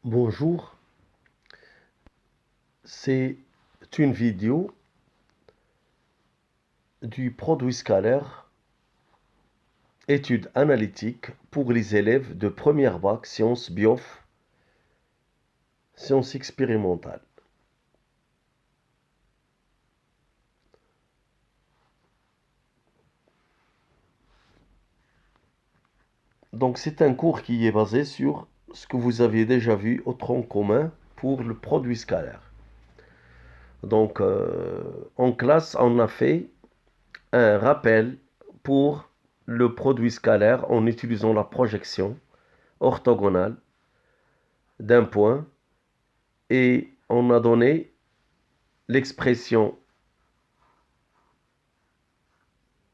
Bonjour, c'est une vidéo du produit scalaire, études analytiques pour les élèves de première bac, sciences biof, sciences expérimentales. Donc c'est un cours qui est basé sur ce que vous aviez déjà vu au tronc commun pour le produit scalaire. Donc en classe, on a fait un rappel pour le produit scalaire en utilisant la projection orthogonale d'un point et on a donné l'expression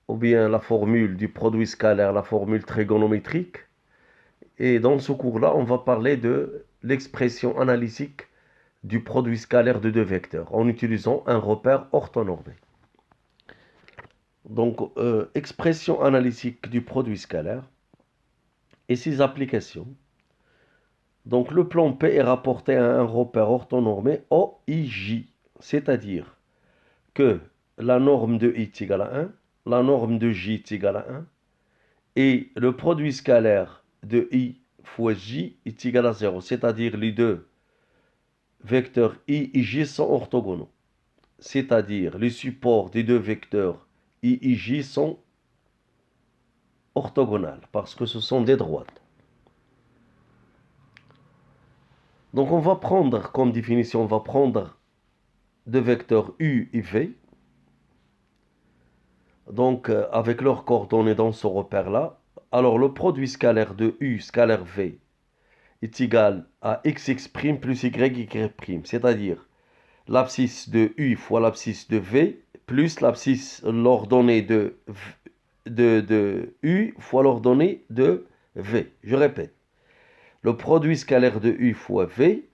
ou bien la formule du produit scalaire, la formule trigonométrique. Et dans ce cours-là, on va parler de l'expression analytique du produit scalaire de deux vecteurs en utilisant un repère orthonormé. Donc, expression analytique du produit scalaire et ses applications. Donc, le plan P est rapporté à un repère orthonormé OIJ, c'est-à-dire que la norme de I est égale à 1, la norme de J est égale à 1, et le produit scalaire de I fois J est égal à 0, c'est-à-dire les deux vecteurs I et J sont orthogonaux, c'est-à-dire les supports des deux vecteurs I et J sont orthogonales, parce que ce sont des droites. Donc on va prendre comme définition, on va prendre deux vecteurs U et V, donc avec leurs coordonnées dans ce repère-là. Alors le produit scalaire de U scalaire V est égal à xx' plus y', c'est-à-dire l'abscisse de U fois l'abscisse de V plus l'abscisse l'ordonnée de U fois l'ordonnée de V. Je répète, le produit scalaire de U fois V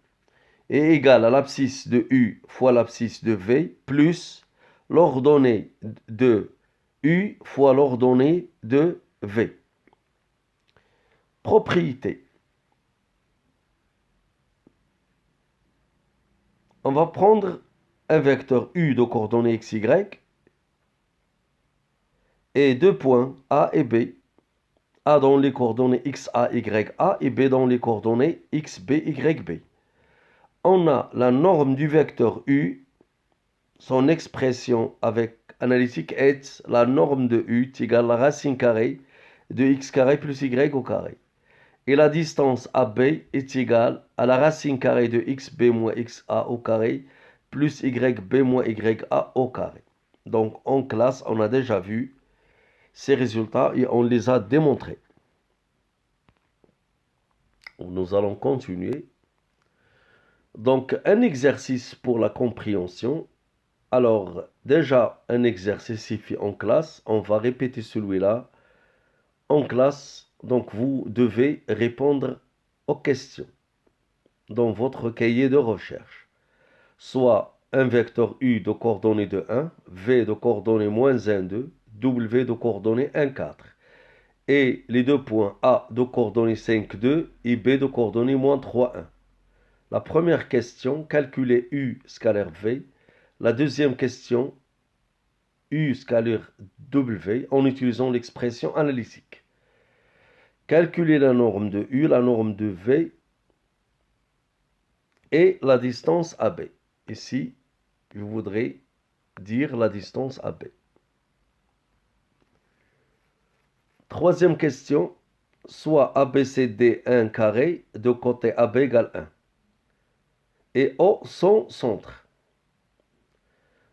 est égal à l'abscisse de U fois l'abscisse de V plus l'ordonnée de U fois l'ordonnée de V. Propriété. On va prendre un vecteur U de coordonnées x, y et deux points A et B. A dans les coordonnées x, a, y, a et B dans les coordonnées x, b, y, b. On a la norme du vecteur U, son expression avec analytique est la norme de U est égale à la racine carrée de x carré plus y au carré. Et la distance AB est égale à la racine carrée de xb moins xa au carré plus yb moins ya au carré. Donc en classe, on a déjà vu ces résultats et on les a démontrés. Nous allons continuer. Donc un exercice pour la compréhension. Alors déjà un exercice ici en classe. On va répéter celui-là en classe. Donc vous devez répondre aux questions dans votre cahier de recherche. Soit un vecteur U de coordonnées de 1, V de coordonnées moins 1, 2, W de coordonnées 1, 4. Et les deux points A de coordonnées 5, 2 et B de coordonnées moins 3, 1. La première question, calculer U scalaire V. La deuxième question, U scalaire W en utilisant l'expression analytique. Calculer la norme de U, la norme de V et la distance AB. Ici, je voudrais dire la distance AB. Troisième question, soit ABCD 1 carré de côté AB égale 1. Et O son centre.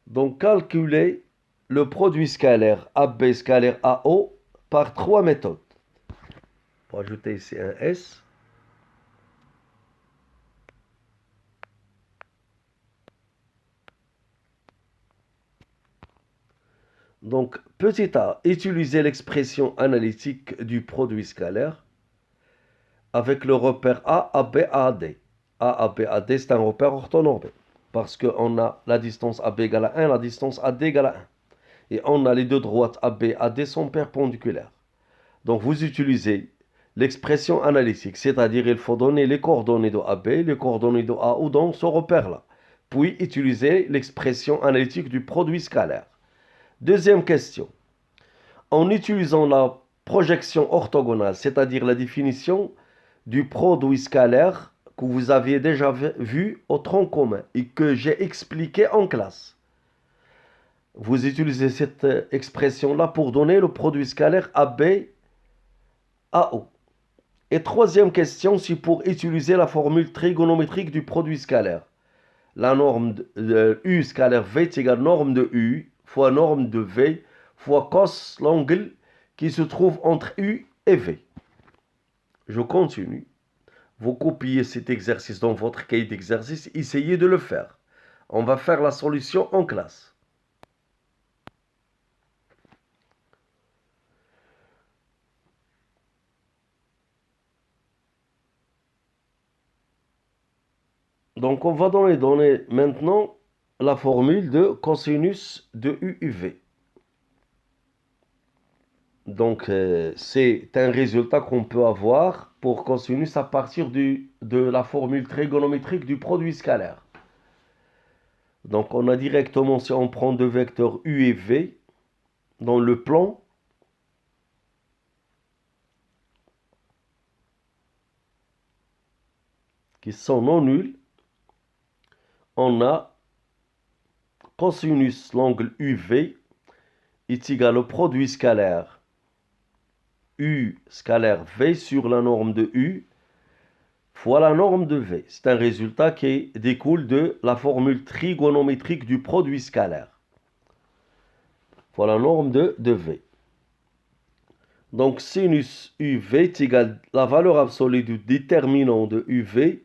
Donc calculer le produit scalaire AB scalaire AO par trois méthodes. On va ajouter ici un S. Donc, petit a, utiliser l'expression analytique du produit scalaire avec le repère A, AB, AD. A, AB, AD, c'est un repère orthonormé parce qu'on a la distance AB égale à 1, la distance AD égale à 1. Et on a les deux droites AB, AD sont perpendiculaires. Donc, vous utilisez l'expression analytique, c'est-à-dire il faut donner les coordonnées de AB, les coordonnées de AO dans ce repère-là, puis utiliser l'expression analytique du produit scalaire. Deuxième question. En utilisant la projection orthogonale, c'est-à-dire la définition du produit scalaire que vous aviez déjà vu au tronc commun et que j'ai expliqué en classe. Vous utilisez cette expression-là pour donner le produit scalaire AB AO. Et troisième question, c'est pour utiliser la formule trigonométrique du produit scalaire. La norme de U scalaire V est égale norme de U fois norme de V fois cos l'angle qui se trouve entre U et V. Je continue. Vous copiez cet exercice dans votre cahier d'exercice, essayez de le faire. On va faire la solution en classe. Donc on va donner maintenant la formule de cosinus de UV. Donc c'est un résultat qu'on peut avoir pour cosinus à partir de la formule trigonométrique du produit scalaire. Donc on a directement, si on prend deux vecteurs U et V dans le plan, qui sont non nuls, on a cosinus l'angle UV est égal au produit scalaire U scalaire V sur la norme de U fois la norme de V. C'est un résultat qui découle de la formule trigonométrique du produit scalaire. Voilà la norme de V. Donc sinus UV est égal à la valeur absolue du déterminant de UV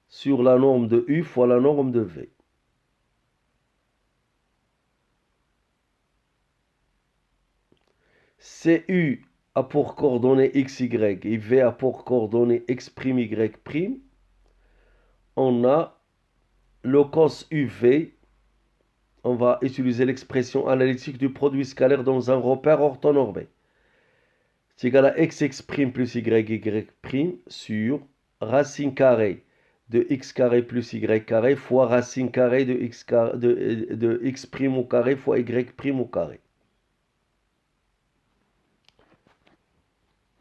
sur la norme de U fois la norme de V. CU a pour coordonnées x, y et V a pour coordonnées x', y'. On a le cos UV. On va utiliser l'expression analytique du produit scalaire dans un repère orthonormé. C'est égal à x plus y sur racine carrée de x carré plus y carré fois racine carrée de x au carré fois y' au carré.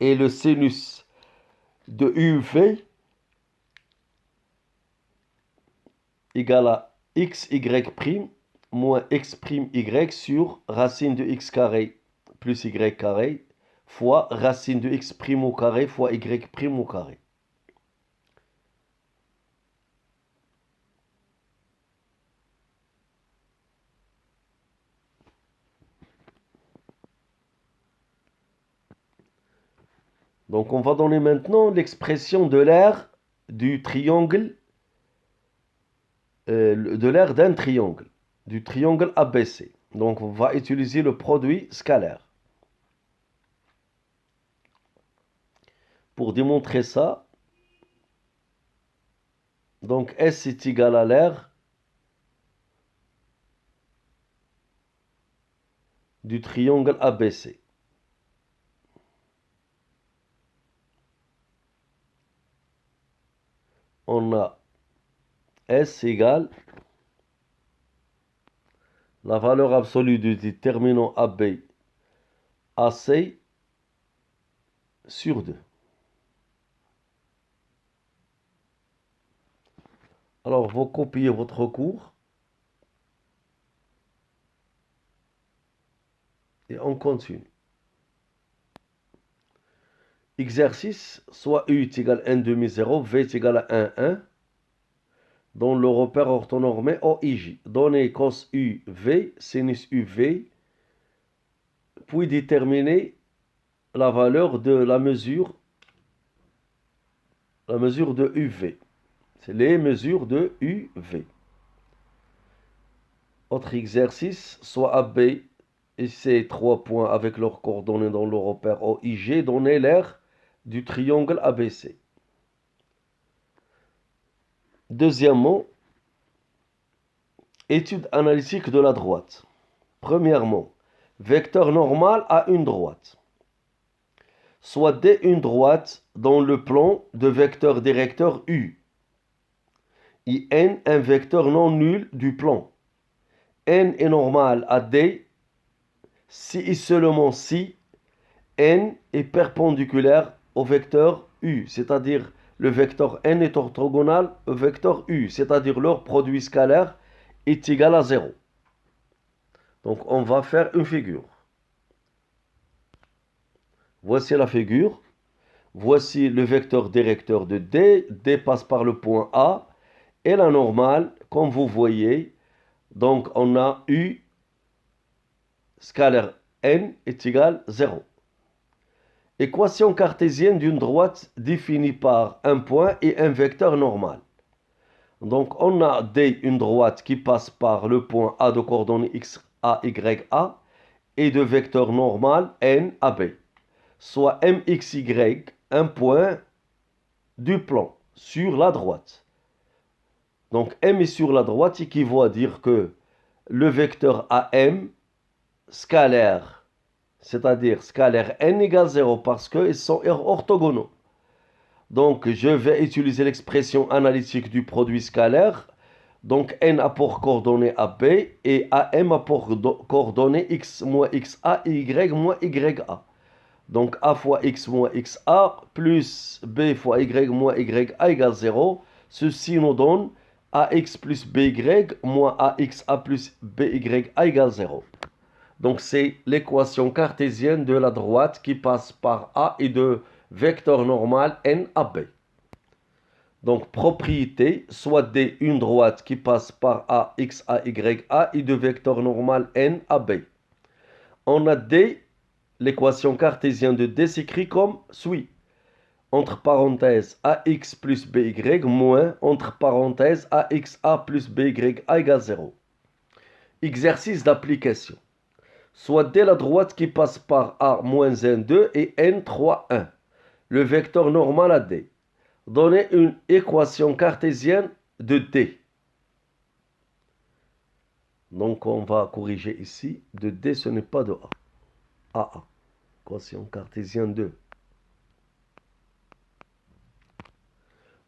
Et le sinus de UV égale à xy' moins x'y sur racine de x carré plus y carré fois racine de x' au carré fois y' au carré. Donc on va donner maintenant l'expression de l'aire du triangle, de l'aire d'un triangle, du triangle ABC. Donc on va utiliser le produit scalaire. Pour démontrer ça, donc S est égal à l'aire du triangle ABC. On a S égale la valeur absolue du déterminant AB AC sur 2. Alors, vous copiez votre cours et on continue. Exercice, soit U est égal à 1 demi 0, V est égal à 1, 1. Dans le repère orthonormé OIJ. Donnez cos UV, sinus UV, puis déterminer la valeur de la mesure de UV. C'est les mesures de UV. Autre exercice, soit AB et C 3 points avec leurs coordonnées dans le repère OIG, donnez l'aire du triangle ABC. Deuxièmement, étude analytique de la droite. Premièrement, vecteur normal à une droite. soit D une droite dans le plan de vecteur directeur U. Et N un vecteur non nul du plan. N est normal à D si et seulement si N est perpendiculaire au vecteur U, c'est-à-dire le vecteur N est orthogonal au vecteur U, c'est-à-dire leur produit scalaire est égal à 0. Donc on va faire une figure. Voici la figure. Voici le vecteur directeur de D. D passe par le point A. Et la normale, comme vous voyez, donc on a U scalaire N est égal à 0. Équation cartésienne d'une droite définie par un point et un vecteur normal. Donc on a D, une droite qui passe par le point A de coordonnées x, A, y, A et de vecteur normal N, A, B. Soit MXY, un point du plan sur la droite. Donc M est sur la droite équivaut à dire que le vecteur AM scalaire, c'est-à-dire scalaire N égale 0 parce qu'ils sont orthogonaux. Donc je vais utiliser l'expression analytique du produit scalaire. Donc N a pour coordonnée AB et AM a pour coordonnée X moins XA et Y moins YA. Donc A fois X moins XA plus B fois Y moins YA égale 0. Ceci nous donne AX plus BY moins AXA plus BYA égale 0. Donc c'est l'équation cartésienne de la droite qui passe par A et de vecteur normal NAB. Donc propriété, soit D une droite qui passe par A, X, A, Y, A et de vecteur normal NAB. On a D. L'équation cartésienne de D s'écrit comme suit. Entre parenthèses AX plus BY moins entre parenthèses AXA plus BYA égale 0. Exercice d'application. Soit D la droite qui passe par A moins 1, 2 et N, 3, 1. Le vecteur normal à D. Donnez une équation cartésienne de D. Donc on va corriger ici. De D ce n'est pas de A. AA. Équation cartésienne 2.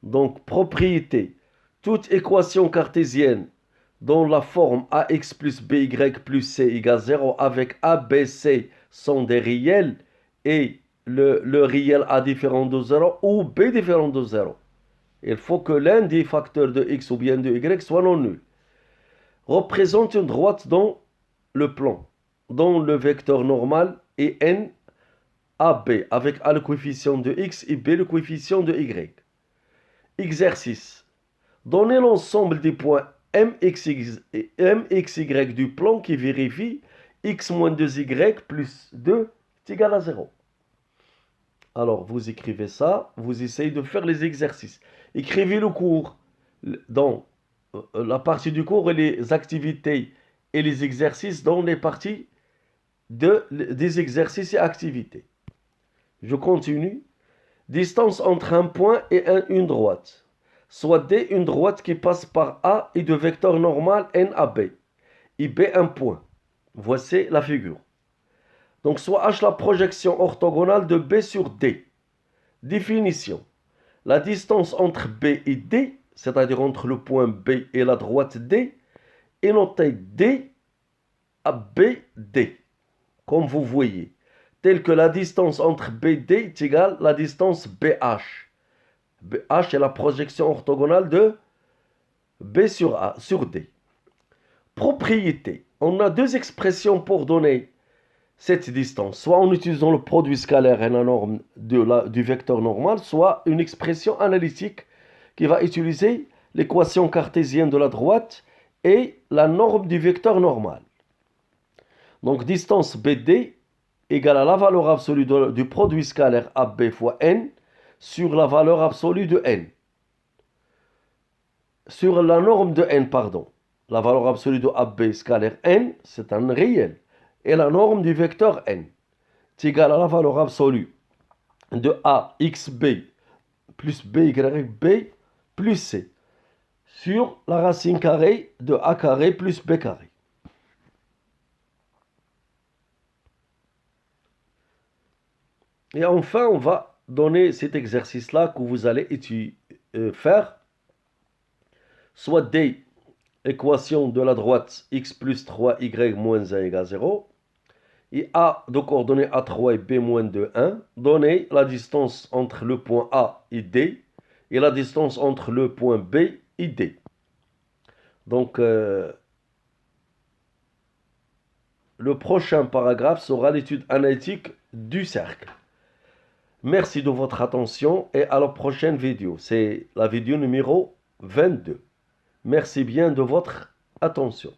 Donc, propriété. Toute équation cartésienne dont la forme AX plus BY plus C égale 0 avec A, B, C sont des réels et le réel A différent de 0 ou B différent de 0. Il faut que l'un des facteurs de X ou bien de Y soit non nul. Représente une droite dans le plan, dont le vecteur normal est N AB avec A le coefficient de X et B le coefficient de Y. Exercice. Donnez l'ensemble des points MXY du plan qui vérifie X moins 2Y plus 2 est égal à 0. Alors, vous écrivez ça, vous essayez de faire les exercices. Écrivez le cours dans la partie du cours et les activités et les exercices dans les parties des exercices et activités. Je continue. Distance entre un point et une droite. Soit D une droite qui passe par A et de vecteur normal NAB. Et B un point. Voici la figure. Donc soit H la projection orthogonale de B sur D. Définition. La distance entre B et D, c'est-à-dire entre le point B et la droite D, est notée D à BD. Comme vous voyez. Tel que la distance entre BD est égale à la distance BH. BH est la projection orthogonale de B sur D. Propriété. On a deux expressions pour donner cette distance. Soit en utilisant le produit scalaire et la norme du vecteur normal, soit une expression analytique qui va utiliser l'équation cartésienne de la droite et la norme du vecteur normal. Donc distance BD égale à la valeur absolue du produit scalaire AB fois N sur la valeur absolue de N. Sur la norme de N, pardon. La valeur absolue de AB scalaire N, c'est un réel. Et la norme du vecteur N est égale à la valeur absolue de A, XB plus BYB plus C sur la racine carrée de A carré plus B carré. Et enfin, on va donner cet exercice-là que vous allez faire, soit D, équation de la droite x plus 3y moins 1 égale 0, et A de coordonnées A3 et B moins 2, 1, donner la distance entre le point A et D, et la distance entre le point B et D. Donc, le prochain paragraphe sera l'étude analytique du cercle. Merci de votre attention et à la prochaine vidéo. C'est la vidéo numéro 22. Merci bien de votre attention.